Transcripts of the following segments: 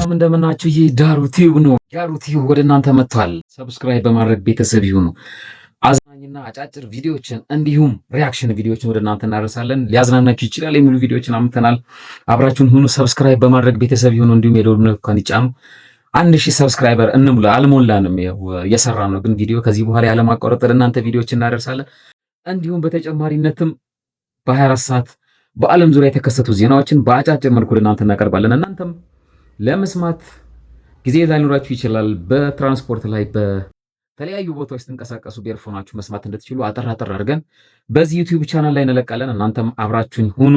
ሰላም እንደምናችሁ። ይህ ዳሩ ቲዩብ ነው። ዳሩ ቲዩብ ወደ እናንተ መጥቷል። ሰብስክራይብ በማድረግ ቤተሰብ ይሁኑ። አዝናኝና አጫጭር ቪዲዮዎችን እንዲሁም ሪያክሽን ቪዲዮዎችን ወደ እናንተ እናደርሳለን። ሊያዝናናችሁ ይችላል የሚሉ ቪዲዮዎችን አምጥተናል። አብራችሁን ሁኑ። ሰብስክራይብ በማድረግ ቤተሰብ ይሁኑ። እንዲሁም የደወል ምልክቱን ይጫኑ። 1000 ሰብስክራይበር እንሙላ። አልሞላንም፣ እየሰራ ነው ግን ቪዲዮ ከዚህ በኋላ ያለማቋረጥ እናንተ ቪዲዮዎችን እናደርሳለን። እንዲሁም በተጨማሪነትም በ24 ሰዓት በዓለም ዙሪያ የተከሰቱ ዜናዎችን በአጫጭር መልኩ ወደ እናንተ እናቀርባለን። እናንተም ለመስማት ጊዜ ላይኖራችሁ ይችላል። በትራንስፖርት ላይ በተለያዩ ቦታዎች ስትንቀሳቀሱ በኤርፎናችሁ መስማት እንድትችሉ አጠር አድርገን በዚህ ዩቲዩብ ቻናል ላይ እንለቃለን። እናንተም አብራችሁኝ ሁኑ፣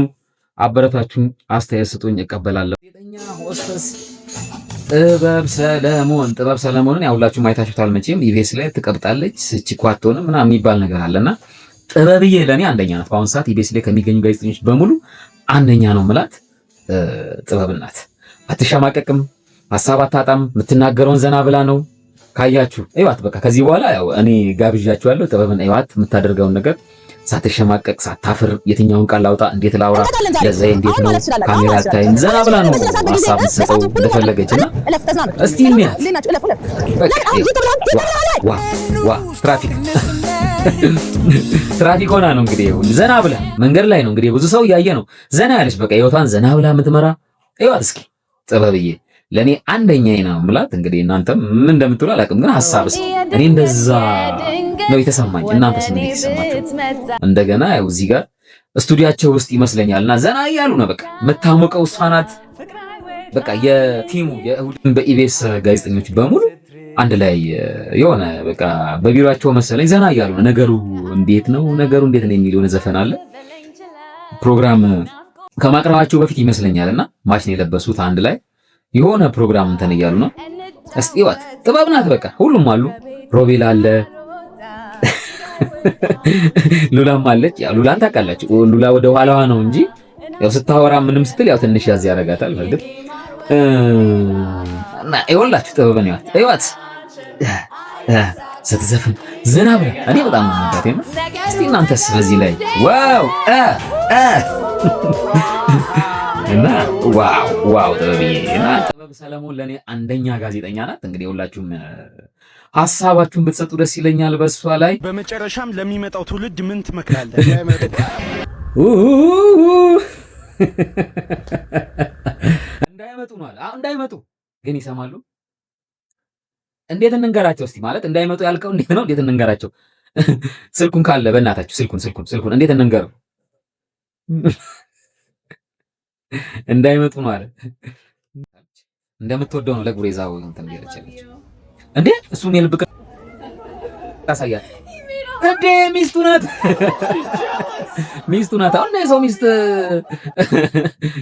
አበረታችሁኝ፣ አስተያየት ስጡኝ፣ እቀበላለሁ። ሴተኛ ሆስተስ ጥበብ ሰለሞንን ያውላችሁ ማየታችሁታል መቼም። ኢቢኤስ ላይ ትቀብጣለች ስችኳቶን ምናምን የሚባል ነገር አለና ጥበብዬ ለኔ አንደኛ ናት። በአሁን ሰዓት ኢቢኤስ ላይ ከሚገኙ ጋዜጠኞች በሙሉ አንደኛ ነው ምላት ጥበብ ናት። አትሸማቀቅም፣ ሀሳብ አታጣም፣ የምትናገረውን ዘና ብላ ነው። ካያችሁ እዩዋት። በቃ ከዚህ በኋላ ያው እኔ ጋብዣችኋለሁ። ጥበብን እዩዋት፣ የምታደርገውን ነገር ሳትሸማቀቅ ሳታፍር፣ የትኛውን ቃል ላውጣ፣ እንዴት ላውራ፣ ለዛይ እንዴት ነው ካሜራ ታይም ዘና ብላ ነው ሀሳብ የምትሰጠው እንደፈለገችና እስቲ እንያት። ዋ ትራፊክ ሆና ነው እንግዲህ ዘና ብላ መንገድ ላይ ነው እንግዲህ ብዙ ሰው እያየ ነው ዘና ያለች። በቃ ህይወቷን ዘና ብላ የምትመራ እዩዋት እስኪ ጥበብዬ ለኔ አንደኛዬ ነው ምላት። እንግዲህ እናንተም ምን እንደምትሉ አላውቅም፣ ግን ሐሳብ እስኪ እኔ እንደዛ ነው የተሰማኝ። እናንተስ ምን የተሰማችሁ? እንደገና ያው እዚህ ጋር ስቱዲያቸው ውስጥ ይመስለኛልና ዘና እያሉ ነው። በቃ የምታሞቀው እሷ ናት። በቃ የቲሙ የእሁድን በኢቢኤስ ጋዜጠኞች በሙሉ አንድ ላይ የሆነ በቃ በቢሮአቸው መሰለኝ ዘና እያሉ ነው። ነገሩ እንዴት ነው የሚል የሆነ ዘፈን አለ ፕሮግራም ከማቅረባቸው በፊት ይመስለኛልና ማች ነው የለበሱት አንድ ላይ የሆነ ፕሮግራም እንትን እያሉ ነው። እስቲ ዋት ጥበብ ናት። በቃ ሁሉም አሉ። ሮቤል አለ፣ ሉላም አለች። ያው ሉላን ታውቃላችሁ። ሉላ ወደ ኋላዋ ነው እንጂ ያው ስታወራ ምንም ስትል ያው ትንሽ ያዝ ያረጋታል። በርግጥ እና ይኸውላችሁ ጥበብን ይዋት ስትዘፍን ዘና ብላ እኔ በጣም ነው የምወዳት። እስቲ እናንተስ በዚህ ላይ ዋው እና ዋው ጥበብዬ እና ጥበብ ሰለሞን ለኔ አንደኛ ጋዜጠኛ ናት። እንግዲህ ሁላችሁም ሀሳባችሁን ብትሰጡ ደስ ይለኛል በሷ ላይ። በመጨረሻም ለሚመጣው ትውልድ ምን ትመክራለህ? እንዳይመጡ ማለት እንዳይመጡ ግን ይሰማሉ። እንዴት እንንገራቸው እስቲ? ማለት እንዳይመጡ ያልከው እንዴት ነው? እንዴት እንንገራቸው? ስልኩን ካለ በእናታችሁ ስልኩን እንዴት እንንገረው? እንዳይመጡ ማለት እንደምትወደው ነው ለጉሬዛው እንትን ይረጨልች እንዴ እሱም የልብ ታሳያት እንዴ ሚስቱ ናት። አሁን የሰው ሚስት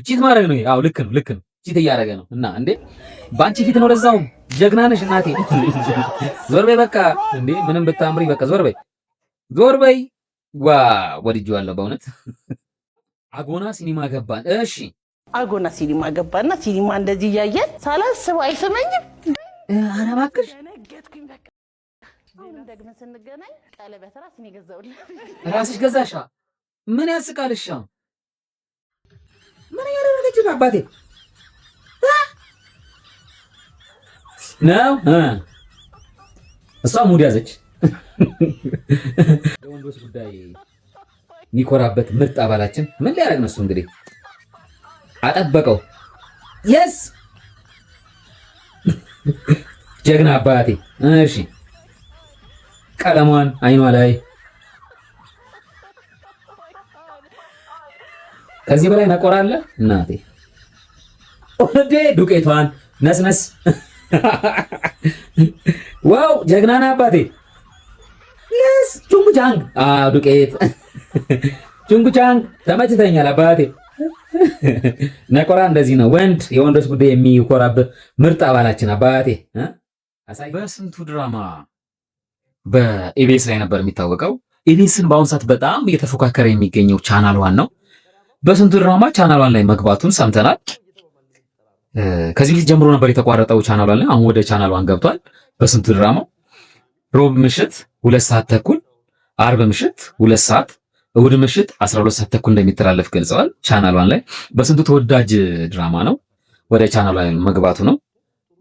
ቺት ማድረግ ነው። አዎ ልክ ነው ቺት እያደረገ ነው። እና እንዴ ባንቺ ፊት ነው ለዛው ጀግና ነሽ እናቴ። ዞር በይ በቃ እንዴ ምንም ብታምሪ በቃ ዞር በይ። ወድጄዋለሁ በእውነት። አጎና ሲኒማ ገባን። እሺ አጎና ሲኒማ ገባና ሲኒማ እንደዚህ እያየን ሳላስበው አይሰመኝም። ኧረ እባክሽ ደግመን ስንገናኝ ቀለበት ራስን የገዛውልህ ራስሽ ገዛሻ? ምን ያስቃልሻ? ምን ያደረገች ነው አባቴ ነው? እሷ ሙድ ያዘች። ለወንዶች ጉዳይ የሚኮራበት ምርጥ አባላችን ምን ሊያደርግ ነው እሱ? እንግዲህ አጠበቀው። የስ ጀግና አባቴ። እሺ ቀለሟን አይኗ ላይ ከዚህ በላይ ነቆራለ እናቴ። ወዴ ዱቄቷን ነስነስ። ዋው ጀግናና አባቴ። የስ ቹንጉቻንግ ዱቄት ቹንጉቻንግ ተመችተኛል አባቴ። ነቆራ እንደዚህ ነው ወንድ የወንዶች ጉዳይ የሚኮራበት ምርጥ አባላችን አባቴ። በስንቱ ድራማ በኢቢኤስ ላይ ነበር የሚታወቀው። ኢቢኤስን በአሁን ሰዓት በጣም እየተፎካከረ የሚገኘው ቻናል ዋን ነው። በስንቱ ድራማ ቻናል ዋን ላይ መግባቱን ሰምተናል። ከዚህ በፊት ጀምሮ ነበር የተቋረጠው ቻናል ዋን ላይ፣ አሁን ወደ ቻናል ዋን ገብቷል። በስንቱ ድራማ ሮብ ምሽት 2 ሰዓት ተኩል፣ አርብ ምሽት 2 ሰዓት፣ እሁድ ምሽት 12 ሰዓት ተኩል እንደሚተላለፍ ገልጸዋል። ቻናል ዋን ላይ በስንቱ ተወዳጅ ድራማ ነው። ወደ ቻናል ላይ መግባቱ ነው።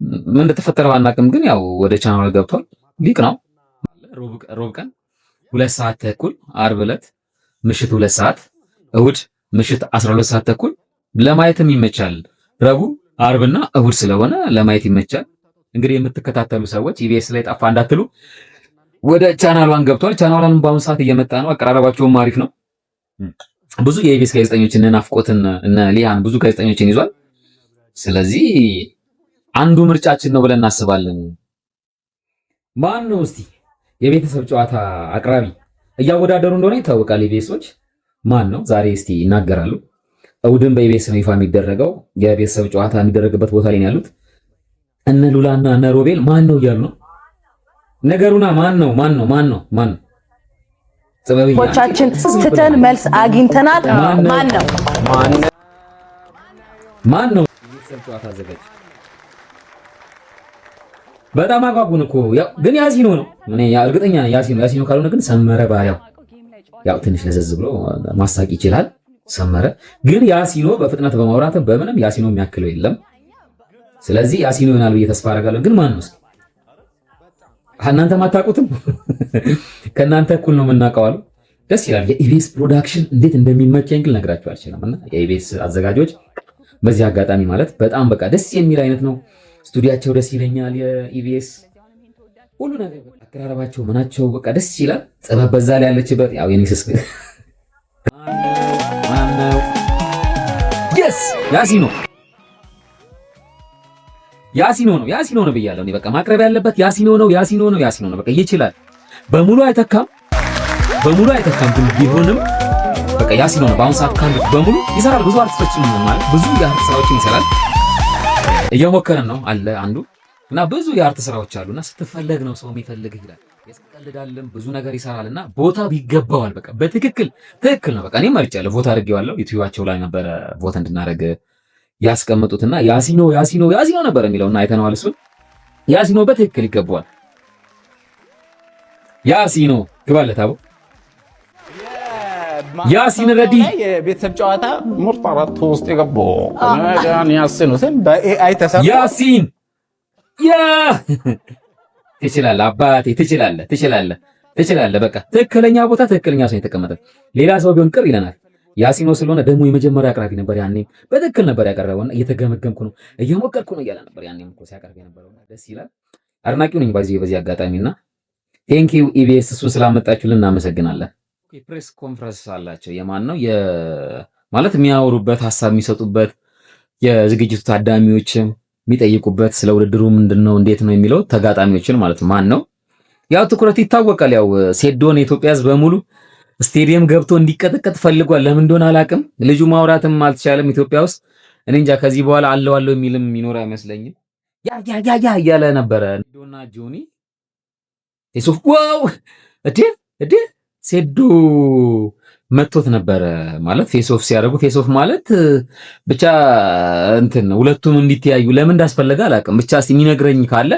ምን እንደተፈጠረ ባናቅም ግን ያው ወደ ቻናሉ ገብቷል። ሊቅ ነው። ሮብ ቀን 2 ሰዓት ተኩል፣ አርብ ዕለት ምሽት 2 ሰዓት፣ እሁድ ምሽት 12 ሰዓት ተኩል ለማየትም ይመቻል። ረቡዕ አርብና እሁድ ስለሆነ ለማየት ይመቻል። እንግዲህ የምትከታተሉ ሰዎች ኢቢኤስ ላይ ጠፋ እንዳትሉ ወደ ቻናሏን ገብቷል። ቻናሏን በአሁኑ ሰዓት እየመጣ ነው። አቀራረባቸውም አሪፍ ነው። ብዙ የኢቢኤስ ጋዜጠኞችን ናፍቆትን እነ ሊያን ብዙ ጋዜጠኞችን ይዟል። ስለዚህ አንዱ ምርጫችን ነው ብለን እናስባለን። ማን ነው እስቲ የቤተሰብ ጨዋታ አቅራቢ? እያወዳደሩ እንደሆነ ይታወቃል። ኢቢኤሶች ማን ነው ዛሬ እስቲ ይናገራሉ። እሑድን በኢቢኤስ ነው ይፋ የሚደረገው። የቤተሰብ ጨዋታ የሚደረግበት ቦታ ላይ ያሉት እነ ሉላና እነ ሮቤል ማን ነው እያሉ ነው። ነገሩና ማን ነው ጥበብቻችን ስትተን መልስ አግኝተናል። ማን ነው የቤተሰብ ጨዋታ አዘጋጅ? በጣም አጓጉን እኮ ግን ያሲኖ ነው። እኔ እርግጠኛ ነኝ ያሲኖ ካልሆነ ግን ሰመረ ባሪያው ያው ትንሽ ለዘዝ ብሎ ማሳቅ ይችላል። ሰመረ ግን ያሲኖ በፍጥነት በማውራትም በምንም ያሲኖ የሚያክለው የለም። ስለዚህ ያሲኖ ይሆናል ብዬ ተስፋ አደርጋለሁ። ግን ማን ነው እስኪ እናንተ ማታውቁትም? ከእናንተ እኩል ነው የምናውቀው አሉ። ደስ ይላል። የኢቢኤስ ፕሮዳክሽን እንዴት እንደሚመቸኝ ግን ነግራችሁ አልችልም። እና የኢቢኤስ አዘጋጆች በዚህ አጋጣሚ ማለት በጣም በቃ ደስ የሚል አይነት ነው። ስቱዲያቸው ደስ ይለኛል። የኢቢኤስ ሁሉ ነገር አቀራረባቸው ምናቸው በቃ ደስ ይላል። ጥበብ በዛ ላይ ያለችበት ያው የኔስስ ማነው? የስ ያሲኖ ነው ብያለሁ እኔ። በቃ ማቅረብ ያለበት ያሲኖ ነው። በቃ ይችላል። በሙሉ አይተካም ግን ቢሆንም በቃ ያሲኖ ነው። በአሁን ሰዓት ካሉት በሙሉ ይሰራል። ብዙ አርቲስቶችን ማለት ብዙ የአርት ስራዎችን ይሰራል። እየሞከረን ነው አለ አንዱ እና ብዙ የአርት ስራዎች አሉና ስትፈለግ ነው ሰው የሚፈልግ ይላል። ያስቀልዳልም ብዙ ነገር ይሰራልና ቦታ ቢገባዋል። በቃ በትክክል ነው። በቃ እኔም መርጫለሁ፣ ቮት አድርጌዋለሁ። ዩቲዩባቸው ላይ ነበረ ቮት እንድናደርግ ያስቀምጡትና ያሲኖ ነበር የሚለውና አይተነዋል። እሱን ያሲኖ በትክክል ይገባዋል። ያሲኖ ግባለት አቦ ያሲን ረዲ የቤተሰብ ጨዋታ ምርጥ አራት ውስጥ የገባው ያሲን ነው። በኤአይ ተሰራ ያሲን ትችላለህ አባቴ፣ ትችላለህ። በቃ ትክክለኛ ቦታ ትክክለኛ ሰው የተቀመጠ ሌላ ሰው ቢሆን ቅር ይለናል። ያሲኖ ስለሆነ ደግሞ የመጀመሪያ አቅራቢ ነበር። ያኔም በትክክል ነበር ያቀረበውና እየተገመገምኩ ነው እየሞከርኩ ነው እያለ ነበር። ያኔም እኮ ሲያቀርብ የነበረውና ደስ ይላል። አድናቂው ነኝ በዚህ አጋጣሚና ቴንኪው ኢቢኤስ እሱን ስላመጣችሁልን እናመሰግናለን። የፕሬስ ኮንፈረንስ አላቸው። የማን ነው ማለት የሚያወሩበት ሀሳብ የሚሰጡበት የዝግጅቱ ታዳሚዎች የሚጠይቁበት ስለ ውድድሩ ምንድነው እንዴት ነው የሚለው ተጋጣሚዎችን ማለት ማን ነው ያው ትኩረት ይታወቃል። ያው ሴዶን የኢትዮጵያ ሕዝብ በሙሉ ስቴዲየም ገብቶ እንዲቀጠቀጥ ፈልጓል። ለምን እንደሆነ አላውቅም። ልጁ ማውራትም አልተቻለም ኢትዮጵያ ውስጥ። እኔ እንጃ ከዚህ በኋላ አለው የሚልም ይኖር አይመስለኝም። ያ እያለ ነበረ ሴዶና ጆኒ ፌሶፍ ዋው እዴ ሴዶ መጥቶት ነበረ ማለት ፌሶፍ ሲያደርጉ ፌሶፍ ማለት ብቻ እንትን ሁለቱም እንዲተያዩ ለምን እንዳስፈለገ አላውቅም። ብቻ የሚነግረኝ ካለ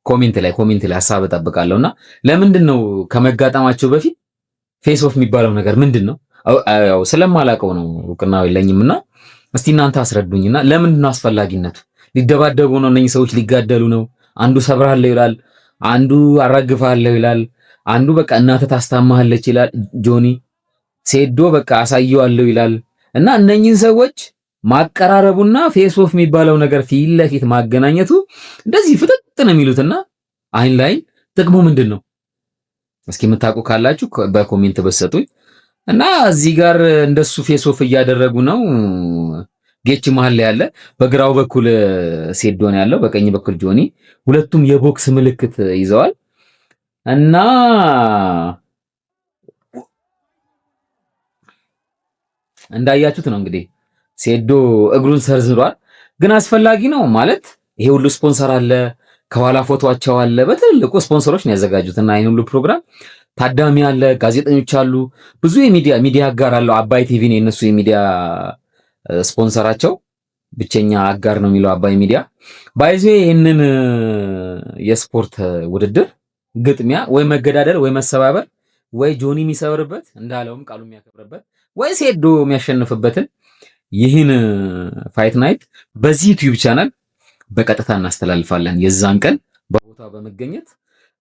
ኮሜንት ላይ ሐሳብ እጠብቃለሁና ለምንድን ነው ከመጋጠማቸው በፊት ፌሶፍ የሚባለው ነገር ምንድን ነው? ያው ስለማላውቀው ነው እውቅናው የለኝምና እስቲ እናንተ አስረዱኝና ለምንድን ነው አስፈላጊነቱ? ሊደባደቡ ነው እነኚህ ሰዎች ሊጋደሉ ነው። አንዱ ሰብራለሁ ይላል፣ አንዱ አራግፋለሁ ይላል፣ አንዱ በቃ እናትህ ታስታማለች ይላል ጆኒ። ሴዶ በቃ አሳየዋለሁ ይላል። እና እነኚህን ሰዎች ማቀራረቡና ፌሶፍ የሚባለው ነገር ፊት ለፊት ማገናኘቱ እንደዚህ ፍጥጥ ነው የሚሉትና አይን ላይ ጥቅሙ ምንድን ነው? እስኪ የምታውቁ ካላችሁ በኮሜንት በሰጡኝ። እና እዚህ ጋር እንደሱ ፌሶፍ እያደረጉ ነው። ጌች መሃል ላይ ያለ፣ በግራው በኩል ሴዶ ነው ያለው፣ በቀኝ በኩል ጆኒ። ሁለቱም የቦክስ ምልክት ይዘዋል እና እንዳያችሁት ነው እንግዲህ ሴዶ እግሩን ሰርዝሯል። ግን አስፈላጊ ነው ማለት ይሄ ሁሉ ስፖንሰር አለ፣ ከኋላ ፎቶአቸው አለ። በትልቁ ስፖንሰሮች ነው ያዘጋጁትና ይሄን ሁሉ ፕሮግራም ታዳሚ አለ፣ ጋዜጠኞች አሉ፣ ብዙ ሚዲያ አጋር አለው። አባይ ቲቪ ነው የነሱ የሚዲያ ስፖንሰራቸው፣ ብቸኛ አጋር ነው የሚለው አባይ ሚዲያ። ባይዞ ይሄንን የስፖርት ውድድር ግጥሚያ ወይ መገዳደል ወይ መሰባበር ወይ ጆኒ የሚሰብርበት እንዳለውም ቃሉ የሚያከብርበት ወይ ሴዶ የሚያሸንፍበትን ይህን ፋይት ናይት በዚህ ዩቲዩብ ቻናል በቀጥታ እናስተላልፋለን። የዛን ቀን በቦታው በመገኘት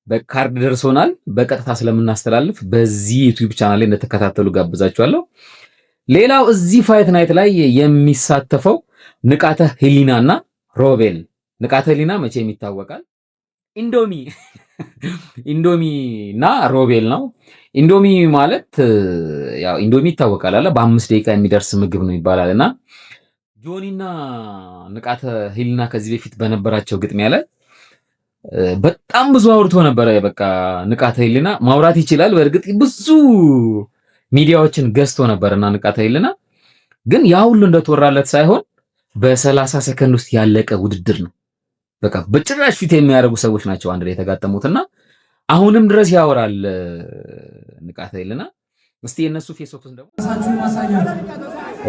በካርድ ደርሶናል። በቀጥታ ስለምናስተላልፍ በዚህ ዩቲዩብ ቻናል ላይ እንደተከታተሉ ጋብዛችኋለሁ። ሌላው እዚህ ፋይት ናይት ላይ የሚሳተፈው ንቃተ ህሊናና ሮቤል። ንቃተ ህሊና መቼም ይታወቃል ኢንዶሚ እና ሮቤል ነው። ኢንዶሚ ማለት ያው ኢንዶሚ ይታወቃል አለ በ5 ደቂቃ የሚደርስ ምግብ ነው ይባላልና ጆኒና ንቃተ ህሊና ከዚህ በፊት በነበራቸው ግጥሚያ ላይ በጣም ብዙ አውርቶ ነበረ። በቃ ንቃተ ህሊና ማውራት ይችላል። በእርግጥ ብዙ ሚዲያዎችን ገዝቶ ነበርና ንቃተ ህሊና ግን ያ ሁሉ እንደተወራለት ሳይሆን በ30 ሰከንድ ውስጥ ያለቀ ውድድር ነው። በቃ በጭራሽ ፊት የሚያደርጉ ሰዎች ናቸው አንድ ላይ የተጋጠሙትና አሁንም ድረስ ያወራል ንቃተ ህሊና። እስቲ የነሱ ፌስ ኦፍ እንደው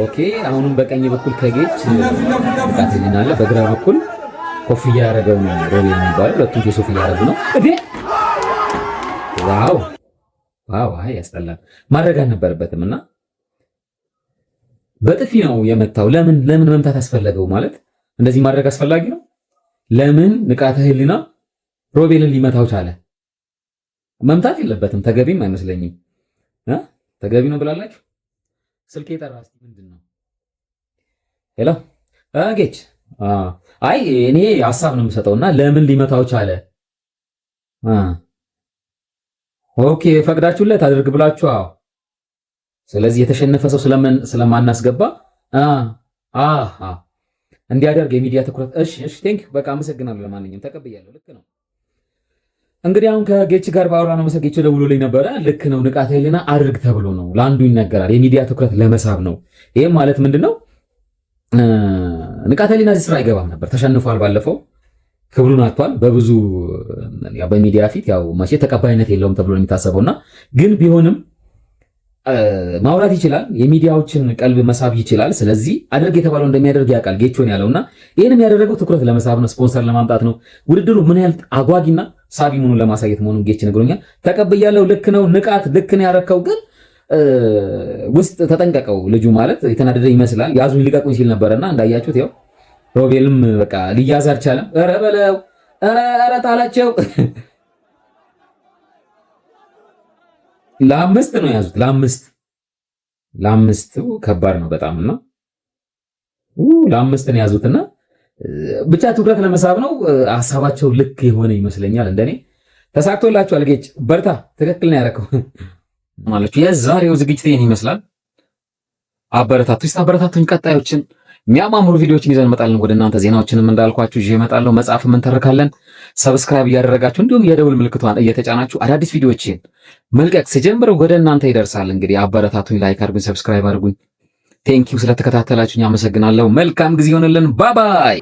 ኦኬ። አሁንም በቀኝ በኩል ከጌች ንቃተ ህሊና አለ፣ በግራ በኩል ኮፍያ ያደረገው ነው ሮቤል የሚባለው። ሁለቱም ፌስ ኦፍ ያደረጉ ነው እዴ ዋው አይ ያስጠላል። ማድረግ አልነበረበትምና በጥፊ ነው የመታው። ለምን መምታት አስፈለገው? ማለት እንደዚህ ማድረግ አስፈላጊ ነው? ለምን ንቃተ ህሊና ሮቤልን ሊመታው ቻለ? መምታት የለበትም። ተገቢም አይመስለኝም። ተገቢ ነው ብላላችሁ? ስልክ የጠራ እስቲ ምንድነው? ሄሎ ጌች አይ እኔ ሐሳብ ነው የምሰጠውና ለምን ሊመታው ቻለ? ኦኬ ፈቅዳችሁለት አድርግ ብላችሁ። አዎ ስለዚህ የተሸነፈ ሰው ስለማናስገባ እንዲያደርግ የሚዲያ ትኩረት። እሺ ቴንክ በቃ አመሰግናለሁ። ለማንኛውም ተቀብያለሁ። ልክ ነው። እንግዲህ አሁን ከጌች ጋር ባወራነው መሰረት ጌች ደውሎልኝ ነበረ። ልክ ነው ንቃተ ህሊና አድርግ ተብሎ ነው ለአንዱ ይነገራል። የሚዲያ ትኩረት ለመሳብ ነው። ይሄም ማለት ምንድነው? ንቃተ ህሊና እዚህ ስራ አይገባም ነበር። ተሸንፏል። ባለፈው ክብሩን አጥቷል። በብዙ በሚዲያ ፊት ያው መቼ ተቀባይነት የለውም ተብሎ የሚታሰበውና ግን ቢሆንም ማውራት ይችላል። የሚዲያዎችን ቀልብ መሳብ ይችላል። ስለዚህ አድርግ የተባለው እንደሚያደርግ ያውቃል ጌቾን ያለውና ይሄንም ያደረገው ትኩረት ለመሳብ ነው፣ ስፖንሰር ለማምጣት ነው። ውድድሩ ምን ያህል አጓጊና ሳቢ መሆኑን ለማሳየት መሆኑን ጌች ነግሮኛል። ተቀብያለሁ። ልክ ነው ንቃት፣ ልክ ነው ያረከው። ግን ውስጥ ተጠንቀቀው። ልጁ ማለት የተናደደ ይመስላል። ያዙኝ ልቀቁኝ ሲል ነበርና እንዳያችሁት ያው ሮቤልም በቃ ሊያዝ አልቻለም። ኧረ በለው ኧረ ጣላቸው። ለአምስት ነው ያዙት። ለአምስት ከባድ ነው በጣም እና ለአምስት ነው ያዙትና ብቻ ትኩረት ለመሳብ ነው። ሐሳባቸው ልክ የሆነ ይመስለኛል። እንደኔ ተሳክቶላችኋል። ጌች በርታ፣ ትክክል ነው ያደረከው ማለት የዛሬው ዝግጅት ይሄን ይመስላል። አበረታቱኝ። ቀጣዮችን የሚያማምሩ ቪዲዮዎችን ይዘን እንመጣለን ወደ እናንተ። ዜናዎችንም እንዳልኳችሁ ይዤ እመጣለሁ። መጽሐፍም እንተርካለን። ሰብስክራይብ እያደረጋችሁ እንዲሁም የደውል ምልክቷን እየተጫናችሁ አዳዲስ ቪዲዮዎችን መልቀቅ ሲጀምር ወደ እናንተ ይደርሳል። እንግዲህ አበረታቱኝ፣ ላይክ አድርጉኝ፣ ሰብስክራይብ አድርጉኝ። ቴንኪው ስለተከታተላችሁኝ አመሰግናለሁ። መልካም ጊዜ ይሆንልን። ባባይ